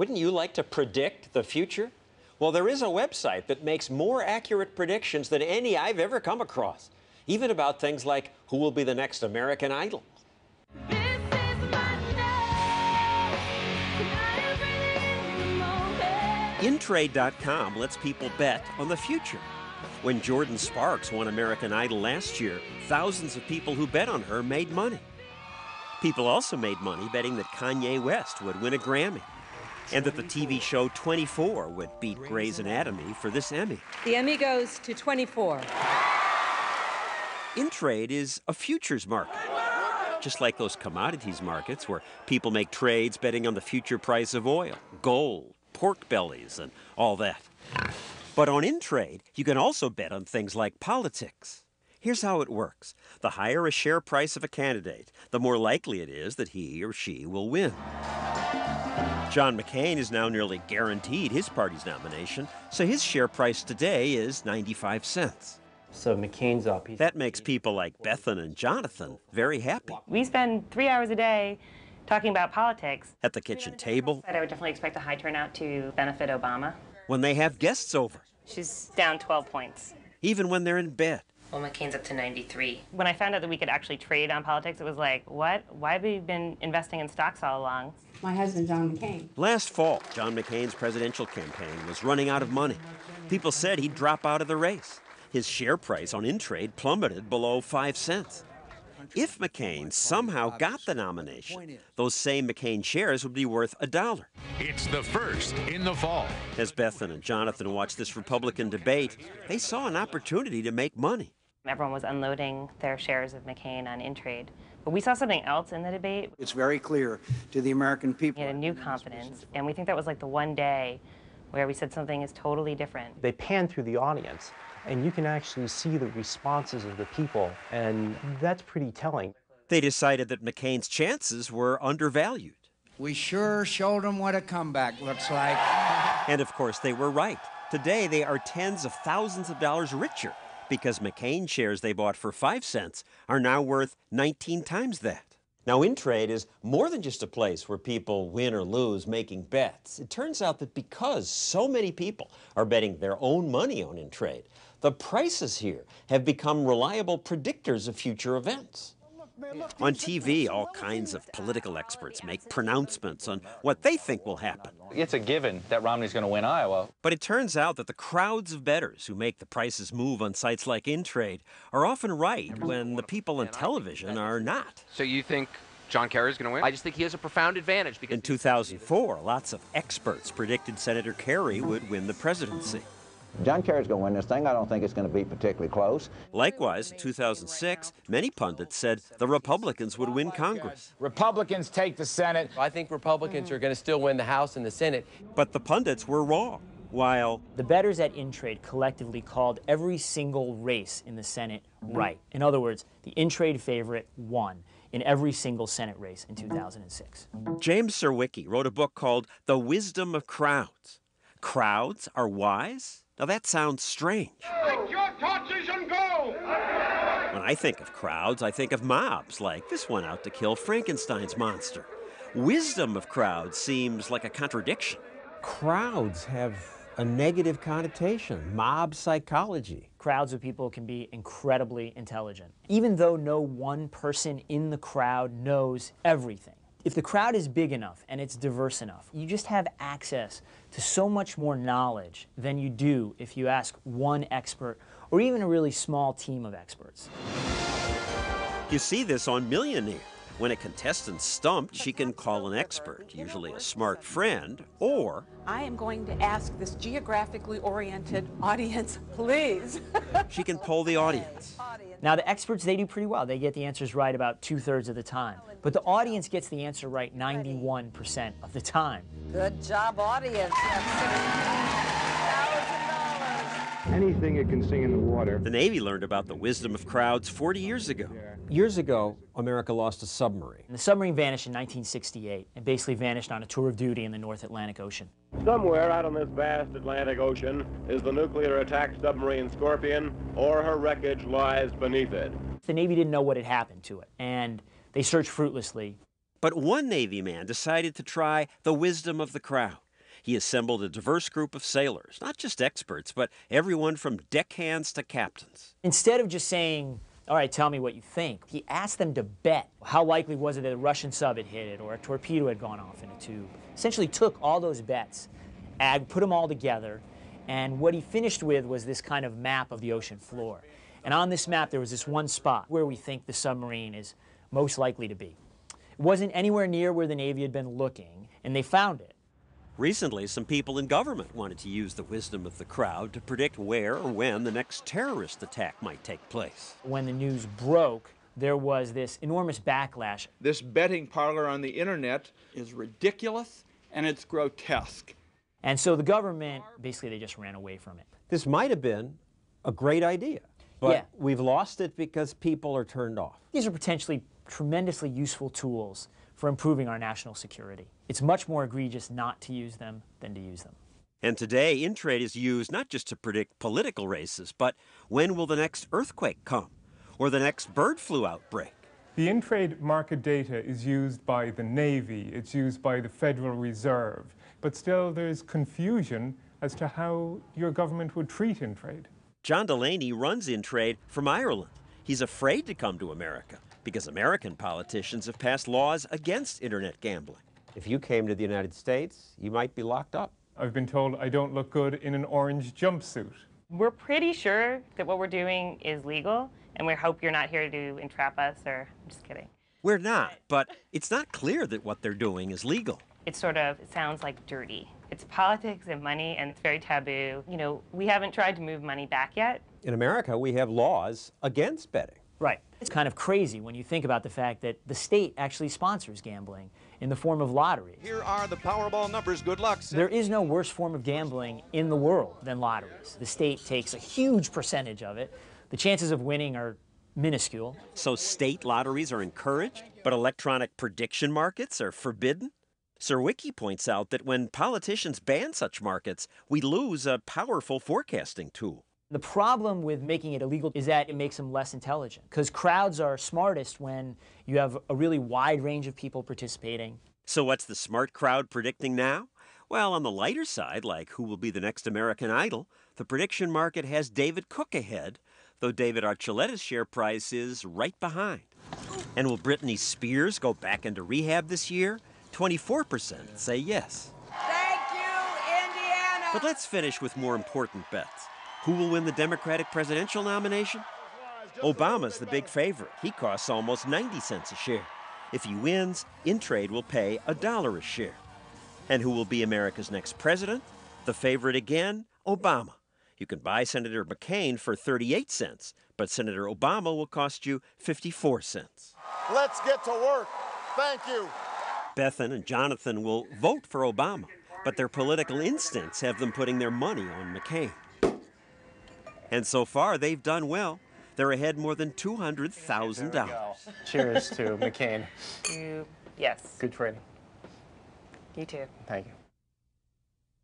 Wouldn't you like to predict the future? Well, there is a website that makes more accurate predictions than any I've ever come across, even about things like who will be the next American Idol. Intrade.com lets people bet on the future. When Jordan Sparks won American Idol last year, thousands of people who bet on her made money. People also made money betting that Kanye West would win a Grammy, and that the TV show 24 would beat Grey's Anatomy for this Emmy. The Emmy goes to 24. Intrade is a futures market, just like those commodities markets where people make trades betting on the future price of oil, gold, pork bellies, and all that. But on Intrade, you can also bet on things like politics. Here's how it works. The higher a share price of a candidate, the more likely it is that he or she will win. John McCain is now nearly guaranteed his party's nomination, so his share price today is 95 cents. So McCain's up. That makes people like Bethan and Jonathan very happy. We spend 3 hours a day talking about politics. At the kitchen table, I would definitely expect a high turnout to benefit Obama. when they have guests over, She's down 12 points. even when they're in bed. Well, McCain's up to 93. When I found out that we could actually trade on politics, it was like, what? Why have we been investing in stocks all along? My husband, John McCain. Last fall, John McCain's presidential campaign was running out of money. People said he'd drop out of the race. His share price on Intrade plummeted below 5 cents. If McCain somehow got the nomination, those same McCain shares would be worth $1. It's the first in the fall. As Bethan and Jonathan watched this Republican debate, they saw an opportunity to make money. Everyone was unloading their shares of McCain on Intrade. But we saw something else in the debate. It's very clear to the American people. We had a new confidence, and we think that was like the one day where we said something is totally different. They pan through the audience, and you can actually see the responses of the people, and that's pretty telling. They decided that McCain's chances were undervalued. We sure showed them what a comeback looks like. And of course, they were right. Today, they are tens of thousands of dollars richer because McCain shares they bought for 5 cents are now worth 19 times that. Now, Intrade is more than just a place where people win or lose making bets. It turns out that because so many people are betting their own money on Intrade, the prices here have become reliable predictors of future events. On TV, all kinds of political experts make pronouncements on what they think will happen. It's a given that Romney's going to win Iowa. But it turns out that the crowds of bettors who make the prices move on sites like Intrade are often right when the people on television are not. So you think John Kerry's going to win? I just think he has a profound advantage. In 2004, lots of experts predicted Senator Kerry would win the presidency. John Kerry's going to win this thing. I don't think it's going to be particularly close. Likewise, in 2006, many pundits said the Republicans would win Congress. Republicans take the Senate. I think Republicans are going to still win the House and the Senate. But the pundits were wrong. While the bettors at Intrade collectively called every single race in the Senate right. In other words, the Intrade favorite won in every single Senate race in 2006. James Serwicki wrote a book called The Wisdom of Crowds. Crowds are wise? Now that sounds strange. Take your torches and go! When I think of crowds, I think of mobs, like this one out to kill Frankenstein's monster. Wisdom of crowds seems like a contradiction. Crowds have a negative connotation, mob psychology. Crowds of people can be incredibly intelligent, even though no one person in the crowd knows everything. If the crowd is big enough and it's diverse enough, you just have access to so much more knowledge than you do if you ask one expert or even a really small team of experts. You see this on Millionaire. When a contestant's stumped, she can call an expert, usually a smart friend, or I am going to ask this geographically oriented audience, please. she can poll the audience. Now, the experts, they do pretty well. They get the answers right about 2/3 of the time. But the audience gets the answer right 91% of the time. Good job, audience. Anything it can sing in the water. The Navy learned about the wisdom of crowds 40 years ago. Years ago, America lost a submarine. And the submarine vanished in 1968 and basically vanished on a tour of duty in the North Atlantic Ocean. Somewhere out on this vast Atlantic Ocean is the nuclear-attack submarine Scorpion, or her wreckage lies beneath it. The Navy didn't know what had happened to it, and they searched fruitlessly. But one Navy man decided to try the wisdom of the crowd. He assembled a diverse group of sailors, not just experts, but everyone from deckhands to captains. Instead of just saying, all right, tell me what you think, he asked them to bet. How likely was it that a Russian sub had hit it or a torpedo had gone off in a tube? Essentially took all those bets, put them all together, and what he finished with was this kind of map of the ocean floor. And on this map, there was this one spot where we think the submarine is most likely to be. It wasn't anywhere near where the Navy had been looking, and they found it. Recently, some people in government wanted to use the wisdom of the crowd to predict where or when the next terrorist attack might take place. When the news broke, there was this enormous backlash. This betting parlor on the internet is ridiculous and it's grotesque. And so the government, basically, they just ran away from it. This might have been a great idea, but yeah, we've lost it because people are turned off. These are potentially tremendously useful tools for improving our national security. It's much more egregious not to use them than to use them. And today, Intrade is used not just to predict political races, but when will the next earthquake come or the next bird flu outbreak? The Intrade market data is used by the Navy, it's used by the Federal Reserve, but still there's confusion as to how your government would treat Intrade. John Delaney runs Intrade from Ireland. He's afraid to come to America because American politicians have passed laws against internet gambling. If you came to the United States, you might be locked up. I've been told I don't look good in an orange jumpsuit. We're pretty sure that what we're doing is legal, and we hope you're not here to entrap us, or I'm just kidding. We're not, but it's not clear that what they're doing is legal. It sounds like dirty. It's politics and money, and it's very taboo. You know, we haven't tried to move money back yet. In America, we have laws against betting. Right. It's kind of crazy when you think about the fact that the state actually sponsors gambling in the form of lotteries. Here are the Powerball numbers. Good luck, Sid. There is no worse form of gambling in the world than lotteries. The state takes a huge percentage of it. The chances of winning are minuscule. So state lotteries are encouraged, but electronic prediction markets are forbidden? Sir Wiki points out that when politicians ban such markets, we lose a powerful forecasting tool. The problem with making it illegal is that it makes them less intelligent, because crowds are smartest when you have a really wide range of people participating. So what's the smart crowd predicting now? Well, on the lighter side, like who will be the next American Idol, the prediction market has David Cook ahead, though David Archuleta's share price is right behind. And will Britney Spears go back into rehab this year? 24% say yes. Thank you, Indiana! But let's finish with more important bets. Who will win the Democratic presidential nomination? Obama's the big favorite. He costs almost 90 cents a share. If he wins, Intrade will pay $1 a share. And who will be America's next president? The favorite again, Obama. You can buy Senator McCain for 38 cents, but Senator Obama will cost you 54 cents. Let's get to work. Thank you. Bethan and Jonathan will vote for Obama, but their political instincts have them putting their money on McCain. And so far, they've done well. They're ahead more than $200,000. Cheers to McCain. Yes. Good trading. You too. Thank you.